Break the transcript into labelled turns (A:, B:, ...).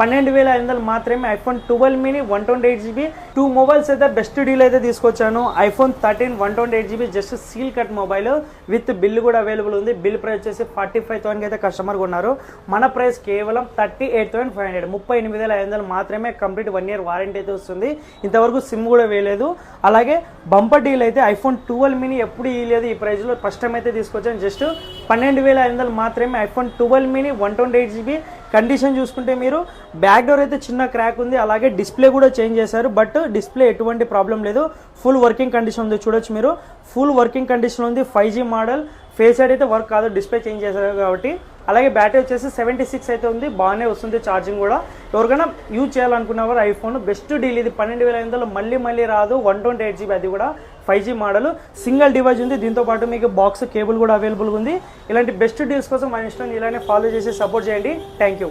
A: 12,500 మాత్రమే iPhone 12 mini 128GB 2 mobiles అయితే best deal అయితే తీసుకొచ్చాను. IPhone 13 128GB just seal cut mobile with bill కూడా అవైలబుల్ ఉంది. బిల్ ప్రైస్ వచ్చేసి 45,000 అయితే కస్టమర్ కొన్నారు. మన ప్రైస్ కేవలం 38,500 38,500 మాత్రమే. కంప్లీట్ 1 ఇయర్ వారంటీ అయితే వస్తుంది. ఇంతవరకు సిమ్ కూడా వేయలేదు. అలాగే బంపర్ డీల్ అయితే ఐఫోన్ 12 మినీ ఎప్పుడు ఇవ్వలేదు ఈ ప్రైస్లో, ఫస్ట్ టైం అయితే తీసుకొచ్చాను. జస్ట్ 12,500 మాత్రమే ఐఫోన్ 12 మినీ 128GB. కండిషన్ చూసుకుంటే మీరు బ్యాక్ డోర్ అయితే చిన్న క్రాక్ ఉంది, అలాగే డిస్ప్లే కూడా చేంజ్ చేశారు. బట్ డిస్ప్లే ఎటువంటి ప్రాబ్లం లేదు, ఫుల్ వర్కింగ్ కండిషన్ ఉంది. చూడొచ్చు మీరు, ఫుల్ వర్కింగ్ కండిషన్ ఉంది. 5G మోడల్, ఫేస్ ఐడి అయితే వర్క్ కాదు, డిస్ప్లే చేంజ్ చేశారు కాబట్టి. అలాగే బ్యాటరీ వచ్చేసి 76 అయితే ఉంది, బాగానే వస్తుంది ఛార్జింగ్ కూడా. ఎవరికైనా యూజ్ చేయాలనుకున్నవారు ఐఫోన్ బెస్ట్ డీల్ ఇది. 12,500 మళ్ళీ రాదు. 128GB, అది కూడా 5G మోడల్, సింగిల్ డివైస్ ఉంది. దీంతో పాటు మీకు బాక్స్ కేబుల్ కూడా అవైలబుల్ ఉంది. ఇలాంటి బెస్ట్ డీల్స్ కోసం మన ఇన్స్టాని ఇలానే ఫాలో చేసి సపోర్ట్ చేయండి. Thank you.